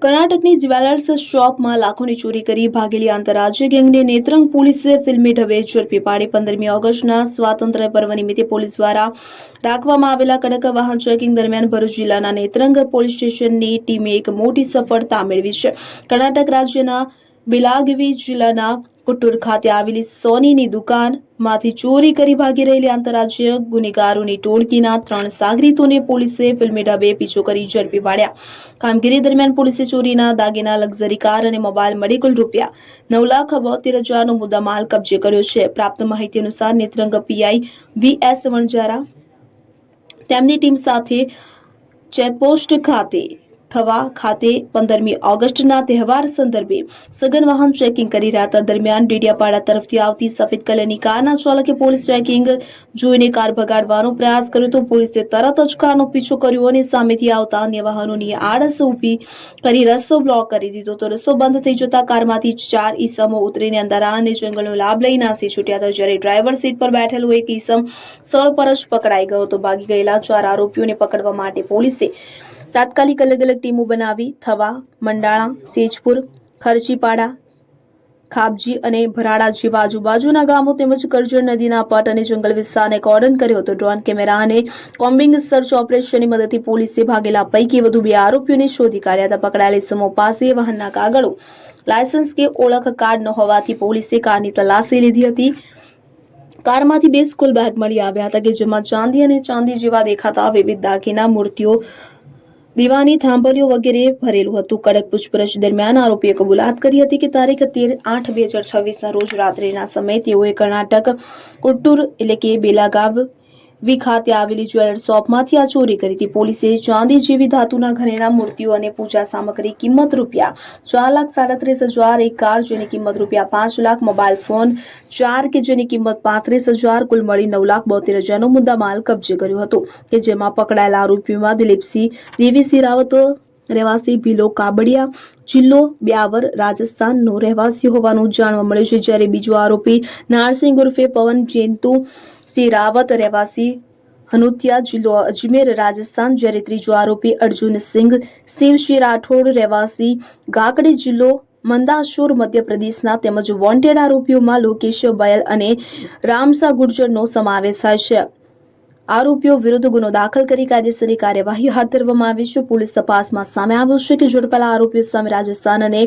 કર્ણાટકની જ્વેલર્સ શોપમાં લાખોની ચોરી કરી ભાગેલી આંતરરાજ્ય ગેંગને નેત્રંગ પોલીસે ફિલ્મી ઢબે ઝડપી પાડી 15મી ઓગસ્ટના સ્વાતંત્ર્ય પર્વ નિમિત્તે પોલીસ દ્વારા રાખવામાં આવેલા કડક વાહન ચેકિંગ દરમિયાન ભરૂચ જિલ્લાના નેત્રંગ પોલીસ સ્ટેશનની ટીમે એક મોટી સફળતા મેળવી છે. કર્ણાટક રાજ્યના બેલાગવી જિલ્લાના કુટ્ટૂર ખાતે આવેલી સોનીની દુકાનમાંથી ચોરી કરી ભાગી રહેલી આંતરરાજ્ય ગુનેગારોની ટોળકીના 3 સાગરીતોને પોલીસે ફિલ્મી ઢબે પીછો કરી ઝડપી પાડ્યા. કામગીરી દરમિયાન પોલીસે ચોરીના દાગીના, લક્ઝરી કાર અને મોબાઈલ મળી કુલ ₹9,72,000નો મુદ્દામાલ કબજે કર્યો છે. પ્રાપ્ત માહિતી અનુસાર નેત્રંગ પીઆઈ વીએસ વણજારા તેમની ટીમ સાથે ચેકપોસ્ટ ખાતે 15મી ઓગસ્ટના તહેવાર સંદર્ભે સઘન વાહન ચેકિંગ કરી રહ્યા હતા. દરમિયાન ડેડિયાપાડા તરફથી આવતી સફેદ કલરની કારના ચાલકે પોલીસ ચેકિંગ જોઈને કાર ભગાડવાનો પ્રયાસ કર્યો તો પોલીસે તરત જ કારનો પીછો કર્યો અને સામેથી આવતા અન્ય વાહનોની આડસ ઊભી કરી રસ્તો બ્લોક કરી દીધો તો રસ્તો બંધ થઈ જતા કારમાંથી 4 ઈસમો ઉતરીને અંધારા અને જંગલનો લાભ લઈ નાસી છૂટ્યા હતા. જ્યારે ડ્રાઈવર સીટ પર બેઠેલો એક ઈસમ સ્થળ પર જ પકડાઈ ગયો તો ભાગી ગયેલા 4 આરોપીઓને પકડવા માટે પોલીસે તાત્કાલિક અલગ અલગ ટીમો બનાવી થવા, મંડાળા, સેજપુર, ખર્ચીપાડા, ખાબજી અને ભરાડા જેવા આજુબાજુના ગામો તેમજ કરજણ નદીના પટ અને જંગલ વિસ્તારને કોર્ડન કર્યો હતો. ડ્રોન કેમેરા અને કોમ્બિંગ સર્ચ ઓપરેશનની મદદથી પોલીસે ભાગેલા પૈકી વધુ 2 આરોપીઓને શોધી કાઢ્યા હતા. પકડાયેલા ઇસમો પાસે વાહનના કાગળો, લાયસન્સ કે ઓળખ કાર્ડ ન હોવાથી પોલીસે કારની તલાશી લીધી હતી. કારમાંથી 2 સ્કૂલ બેગ મળી આવ્યા હતા કે જેમાં ચાંદી અને ચાંદી જેવા દેખાતા વિવિધ દાગીના, મૂર્તિઓ, દીવાની થાંભલીઓ વગેરે ભરેલું હતું. કડક પૂછપરછ દરમિયાન આરોપીએ કબૂલાત કરી હતી કે તારીખ 13/8/2026ના રોજ રાત્રિના સમયે તેઓએ કર્ણાટક કુટ્ટૂર એટલે કે બેલાગાવી ખાતે આવેલી જ્વેલર શોપમાંથી આ ચોરી કરી હતી. પોલીસે ચાંદી જેવી ધાતુના ઘરેણા, મૂર્તિઓ અને પૂજા સામગ્રી કિંમત ₹4,37,000, એક કાર જેની કિંમત ₹5 લાખ, મોબાઈલ ફોન 4 કે જેની કિંમત 35,000, કુલ મળી ₹9,72,000નો મુદ્દામાલ કબજે કર્યો હતો કે જેમાં પકડાયેલા આરોપીઓમાં દિલીપસિંહ દેવીસિંહ રાવત રહેવાસી ભીલો કાબડિયા, જિલ્લો બ્યાવર, રાજસ્થાનનો રહેવાસી હોવાનું જાણવા મળ્યું છે. જ્યારે બીજો આરોપી નારસિંહ ઉર્ફે પવન જેન્તુસિંહ રાવત રહેવાસી હનુતિયા, જિલ્લો અજમેર, રાજસ્થાન. જ્યારે ત્રીજો આરોપી અર્જુનસિંહ શિવસિંહ રાઠોડ રહેવાસી ગાકડી, જિલ્લો મંદાસૌર, મધ્યપ્રદેશના તેમજ વોન્ટેડ આરોપીઓમાં લોકેશ બયલ અને રામસા ગુર્જરનો સમાવેશ થાય છે. આરોપીઓ વિરુદ્ધ ગુનો દાખલ કરી કાયદેસરની કાર્યવાહી હાથ ધરવામાં આવી છે. પોલીસ તપાસમાં સામે આવ્યું છે કે ઝડપાયેલા આરોપીઓ સામે રાજસ્થાન અને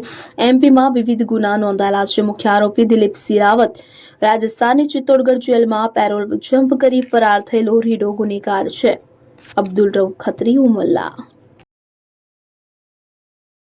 એમપીમાં વિવિધ ગુના નોંધાયેલા છે. મુખ્ય આરોપી દિલીપસિંહ રાવત રાજસ્થાનની ચિત્તોડગઢ જેલમાં પેરોલ જમ્પ કરી ફરાર થયેલો રીઢો ગુનેગાર છે. અબ્દુલ રઉફ ખત્રી, ઉમલ્લા.